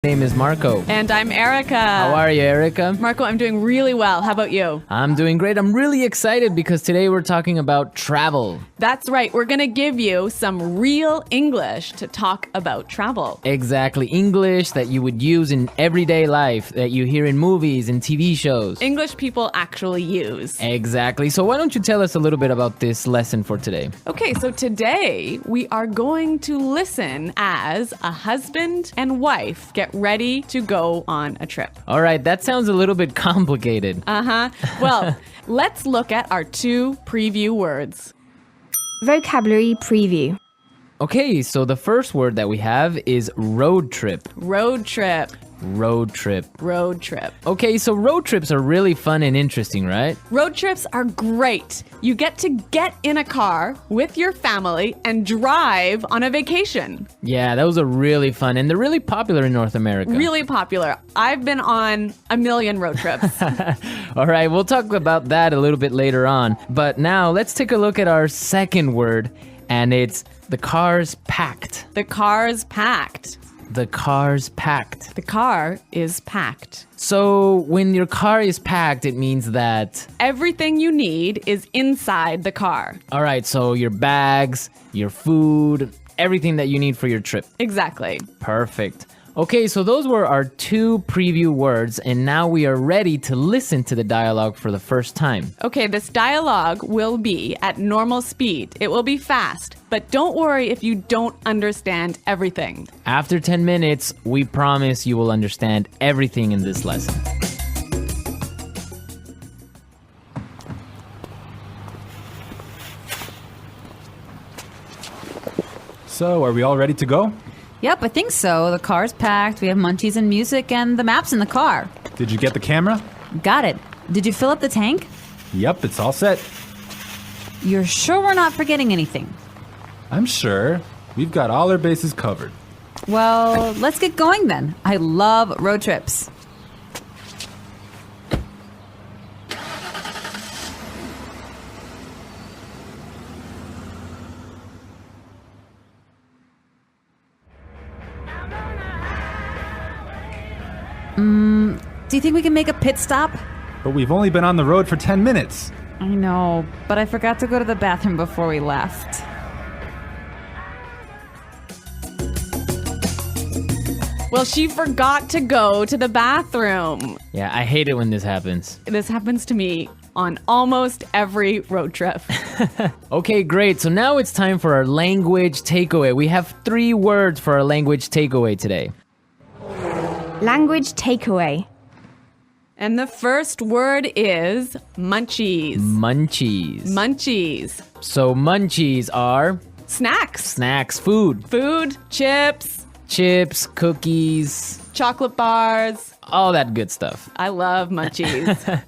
name is Marco. And I'm Erica. How are you, Erica? Marco, I'm doing really well. How about you? I'm doing great. I'm really excited because today we're talking about travel. That's right. We're going to give you some real English to talk about travel. Exactly. English that you would use in everyday life, that you hear in movies and TV shows. English people actually use. Exactly. So why don't you tell us a little bit about this lesson for today? Okay, so today we are going to listen as a husband and wife get ready to go on a trip. All right, that sounds a little bit complicated. Well, let's look at our two preview words. Vocabulary preview. Okay, so the first word that we have is road trip. Road trip. Road trip. Road trip. Okay, so road trips are really fun and interesting, right? Road trips are great. You get to get in a car with your family and drive on a vacation. Yeah, those are really fun, and they're really popular in North America. Really popular. I've been on a million road trips. All right, we'll talk about that a little bit later on. But now let's take a look at our second word, and it's the car's packed. The car's packed. The car's packed. The car is packed. So when your car is packed, it means that... everything you need is inside the car. All right, so your bags, your food, everything that you need for your trip. Exactly. Perfect. Okay, so those were our two preview words, and now we are ready to listen to the dialogue for the first time. Okay, this dialogue will be at normal speed. It will be fast, but don't worry if you don't understand everything. After 10 minutes, we promise you will understand everything in this lesson. So, are we all ready to go? Yep, I think so. The car's packed, we have munchies and music, and the map's in the car. Did you get the camera? Got it. Did you fill up the tank? Yep, it's all set. You're sure we're not forgetting anything? I'm sure. We've got all our bases covered. Well, let's get going then. I love road trips. Do you think we can make a pit stop? But we've only been on the road for 10 minutes. I know, but I forgot to go to the bathroom before we left. Well, she forgot to go to the bathroom. Yeah, I hate it when this happens. This happens to me on almost every road trip. Okay, great. So now it's time for our language takeaway. We have 3 words for our language takeaway today. Language takeaway. And the first word is munchies. Munchies. Munchies. So munchies are Snacks. snacks, food, Food, chips, chips, cookies, chocolate bars. all that good stuff. I love munchies.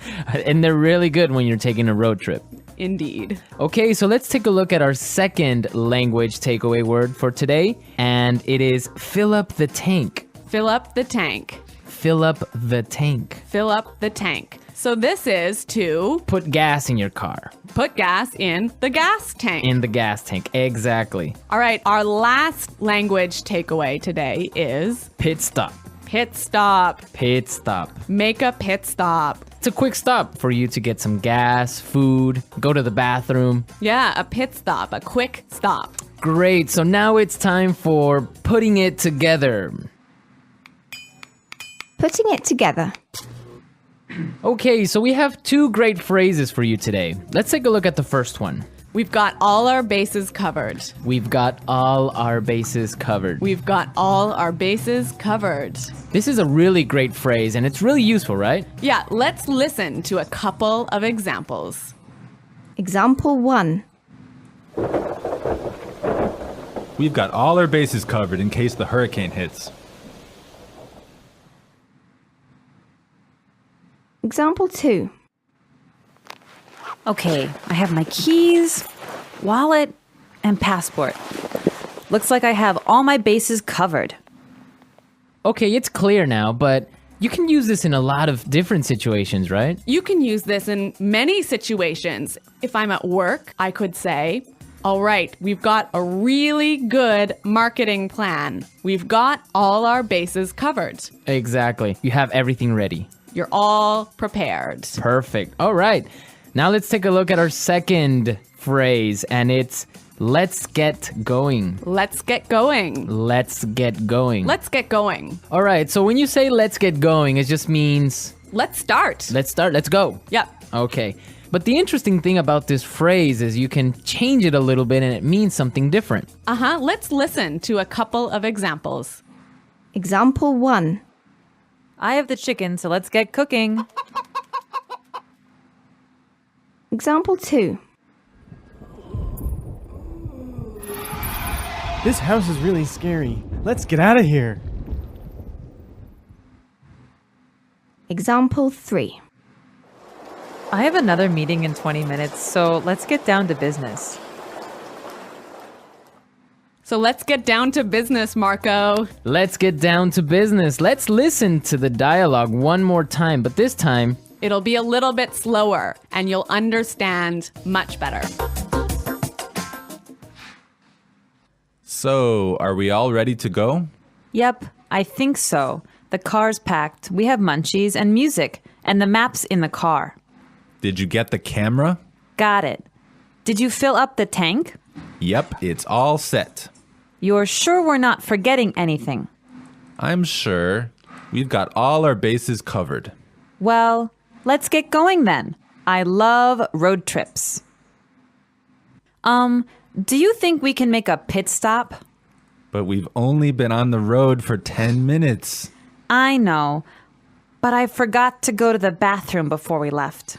And they're really good when you're taking a road trip. Indeed. Okay, so let's take a look at our second language takeaway word for today, and it is fill up the tank. Fill up the tank. Fill up the tank. Fill up the tank. So this is to Put gas in your car. put gas in the gas tank. In the gas tank, exactly. All right, our last language takeaway today is Pit stop. pit stop. Pit stop. Make a pit stop. It's a quick stop for you to get some gas, food, go to the bathroom. Yeah, a pit stop, a quick stop. Great, so now it's time for putting it together. Putting it together. Okay, so we have 2 great phrases for you today. Let's take a look at the first one. We've got all our bases covered. We've got all our bases covered. We've got all our bases covered. This is a really great phrase, and it's really useful, right? Yeah, let's listen to a couple of examples. Example 1. We've got all our bases covered in case the hurricane hits. Example 2. Okay, I have my keys, wallet, and passport. Looks like I have all my bases covered. Okay, it's clear now, but you can use this in a lot of different situations, right? You can use this in many situations. If I'm at work, I could say, All right, we've got a really good marketing plan. We've got all our bases covered. Exactly. You have everything ready. You're all prepared. Perfect. All right. Now let's take a look at our second phrase, and it's let's get going. Let's get going. Let's get going. Let's get going. All right. So when you say let's get going, it just means Let's start. let's start. Let's go. Yep. Okay. But the interesting thing about this phrase is you can change it a little bit and it means something different. Let's listen to a couple of examples. Example 1. I have the chicken, so let's get cooking. Example 2. This house is really scary. Let's get out of here. Example 3. I have another meeting in 20 minutes, so let's get down to business. So let's get down to business, Marco. Let's get down to business. Let's listen to the dialogue one more time, but this time, It'll be a little bit slower and you'll understand much better. So, are we all ready to go? Yep, I think so. The car's packed, we have munchies and music, and the map's in the car. Did you get the camera? Got it. Did you fill up the tank? Yep, it's all set. You're sure we're not forgetting anything? I'm sure. We've got all our bases covered. Well, let's get going then. I love road trips. Do you think we can make a pit stop? But we've only been on the road for 10 minutes. I know, but I forgot to go to the bathroom before we left.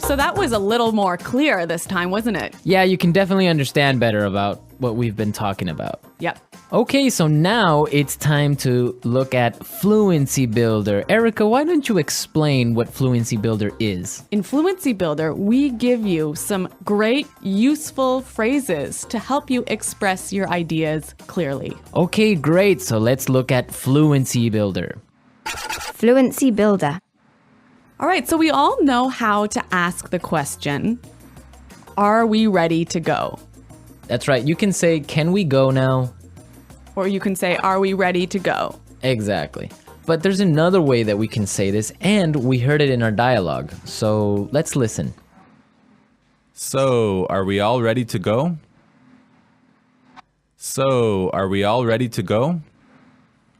So that was a little more clear this time, wasn't it? yeah, you can definitely understand better about what we've been talking about. Yep. Okay, so now it's time to look at Fluency Builder. Erica, why don't you explain what Fluency Builder is? In Fluency Builder, we give you some great, useful phrases to help you express your ideas clearly. Okay, great. So let's look at Fluency Builder. Fluency Builder. All right, so we all know how to ask the question, are we ready to go? That's right. You can say, can we go now? Or you can say, are we ready to go? Exactly. But there's another way that we can say this, and we heard it in our dialogue. So let's listen. So, are we all ready to go? So, are we all ready to go?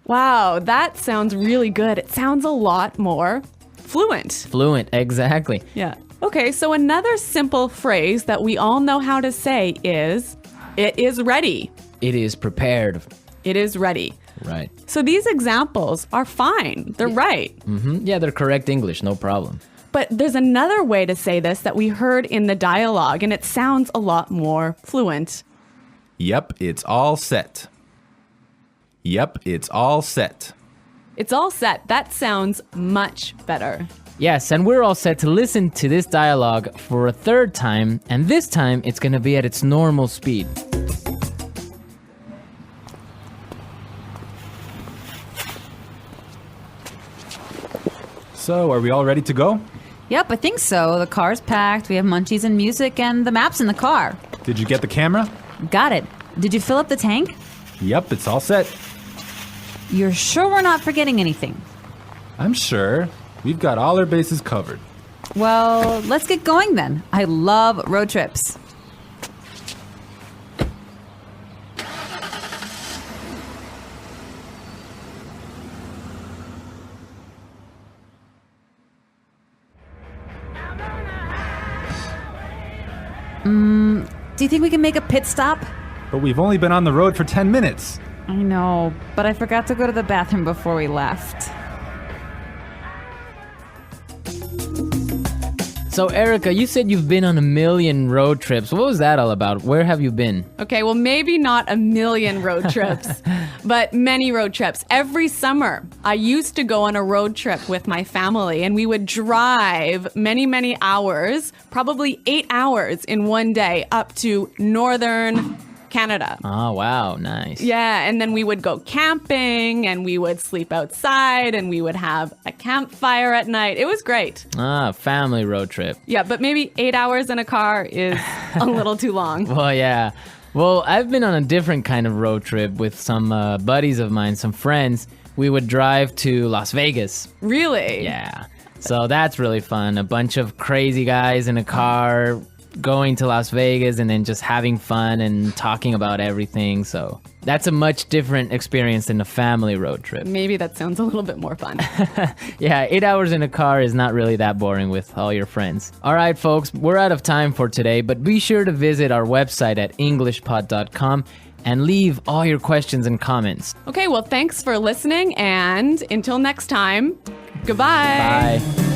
Wow, that sounds really good. It sounds a lot more fluent. Fluent, exactly. Yeah. Okay, so another simple phrase that we all know how to say is, it is ready. It is prepared. It is ready. Right. So these examples are fine. They're right. Yeah, they're correct English, no problem. But there's another way to say this that we heard in the dialogue, and it sounds a lot more fluent. Yep, it's all set. Yep, it's all set. It's all set. That sounds much better. Yes, and we're all set to listen to this dialogue for a third time, and this time it's going to be at its normal speed. So, are we all ready to go? Yep, I think so. The car's packed, we have munchies and music, and the map's in the car. Did you get the camera? Got it. Did you fill up the tank? Yep, it's all set. You're sure we're not forgetting anything? I'm sure. We've got all our bases covered. Well, let's get going then. I love road trips. Do you think we can make a pit stop? But we've only been on the road for 10 minutes. I know, but I forgot to go to the bathroom before we left. So, Erica, you said you've been on a million road trips. What was that all about? Where have you been? Okay, well, maybe not a million road trips, but many road trips. Every summer, I used to go on a road trip with my family, and we would drive many, many hours, probably 8 hours in one day, up to northern Canada. Oh, wow. Nice. Yeah, and then we would go camping and we would sleep outside and we would have a campfire at night. It was great. Ah, family road trip. Yeah, but maybe 8 hours in a car is a little too long. Well, yeah. Well, I've been on a different kind of road trip with some buddies of mine, some friends. We would drive to Las Vegas. Really? Yeah. So that's really fun. A bunch of crazy guys in a car going to Las Vegas and then just having fun and talking about everything. So that's a much different experience than a family road trip. Maybe that sounds a little bit more fun. Yeah, 8 hours in a car is not really that boring with all your friends. All right, folks, we're out of time for today, but be sure to visit our website at englishpod.com and leave all your questions and comments. Okay, well, thanks for listening, and until next time, goodbye. Bye.